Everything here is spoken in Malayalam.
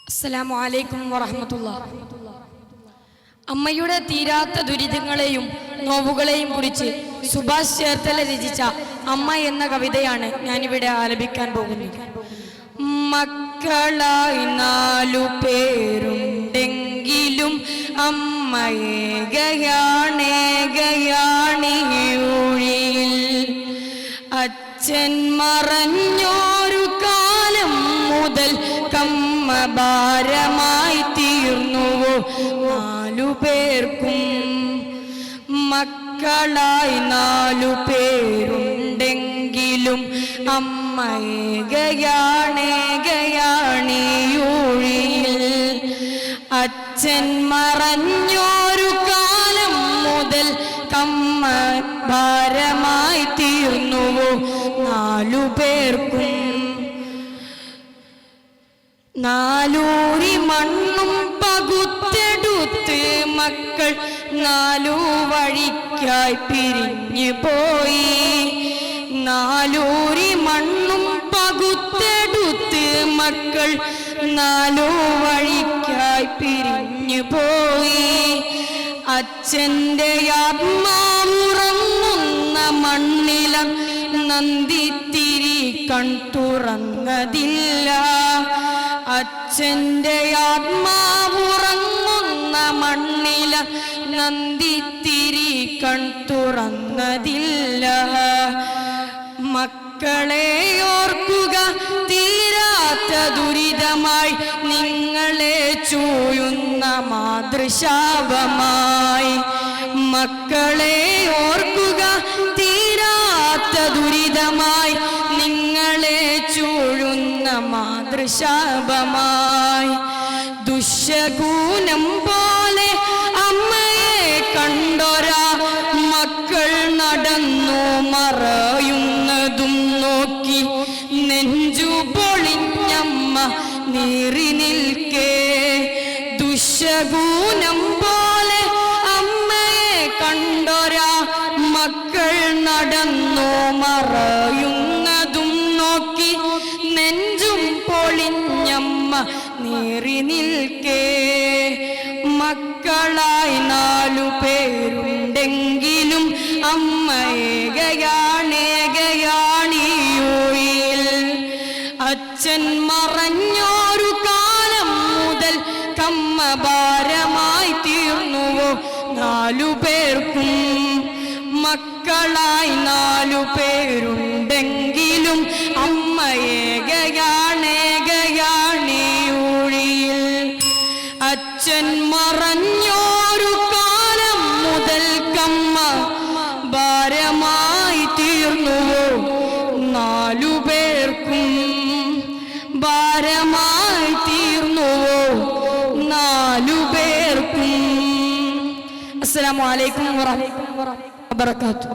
അസ്സലാമു അലൈക്കും വറഹ്മത്തുള്ളാഹി. അമ്മയുടെ തീരാത്ത ദുരിതങ്ങളെയും നോവുകളെയും കുറിച്ച് സുഭാഷ് ചേർത്തല രചിച്ച അമ്മ എന്ന കവിതയാണ് ഞാനിവിടെ ആലപിക്കാൻ പോകുന്നത്. മക്കളായി 4 പേരുണ്ടെങ്കിലും അമ്മയേകയാണേകയാണിയൂഴിയിൽ. അച്ഛൻ മറഞ്ഞോരു കാലം മുതൽ കമ്മ ഭാരമായി തീർന്നുവോ 4 പേർക്കും. മക്കളായി 4 പേരുണ്ടെങ്കിലും അമ്മയേകയാണേകയാണിയൂഴിയിൽ. അച്ഛൻ മറഞ്ഞോരു കാലം മുതൽ കമ്മ ഭാരമായി തീർന്നുവോ 4 പേർക്കും. 4 മണ്ണും പകുത്തെടുത്ത് മക്കൾ 4 വഴിക്കായി പിരിഞ്ഞു പോയി. 4 മണ്ണും പകുത്തെടുത്ത് മക്കൾ 4 വഴിക്കായി പിരിഞ്ഞു പോയി. അച്ഛൻ്റെ ആത്മാവുറങ്ങുന്ന മണ്ണില നന്ദിത്തിരി കൺ തുറന്നതില്ല. അച്ഛൻ്റെ ആത്മാവുറങ്ങുന്ന മണ്ണില നന്ദിത്തിരി കൺ തുറന്നതില്ല. മക്കളെ ഓർക്കുക, തീരാത്ത ദുരിതമായി നിങ്ങളെ ചൂയുന്ന മാതൃശാപമായി. മക്കളെ ഓർക്കുക, തീരാത്ത ദുരിതമായി നിങ്ങളെ ചൂഴുന്ന മാതൃശാപമായി. ദുശ്ശകൂനം പോലെ അമ്മയെ കണ്ടൊരാ മക്കൾ നടന്നു മറയുന്നതും നോക്കി നെഞ്ചു പൊളിഞ്ഞമ്മ നീറി നിൽക്കേ. ദുശ്ശകൂനം പോലെ അമ്മയെ കണ്ടൊരാ മക്കൾ നടന്നു മറയുന്നതും നോക്കി നെഞ്ചും പൊളിഞ്ഞമ്മ നീറി നിൽക്കേ. മക്കളായി 4 പേരുണ്ടെങ്കിലും അമ്മയേകയാണേകയാണിയൂഴിയിൽ. അച്ഛൻ മറഞ്ഞോരു കാലം മുതൽ കമ്മ ഭാരമായി തീർന്നുവോ 4 പേർക്കും. മക്കളായി 4 പേരുണ്ടെങ്കിലും അമ്മയേകയാണേകയാണിയൂഴിയിൽ. അച്ഛൻ മറഞ്ഞോരു കാലം മുതൽ കമ്മ ഭാരമായി തീർന്നുവോ 4 പേർക്കും. ഭാരമായി തീർന്നുവോ 4 പേർക്കും. അസ്സലാമു അലൈക്കും വറഹ്മത്തുള്ളാഹി വബറകാതുഹു.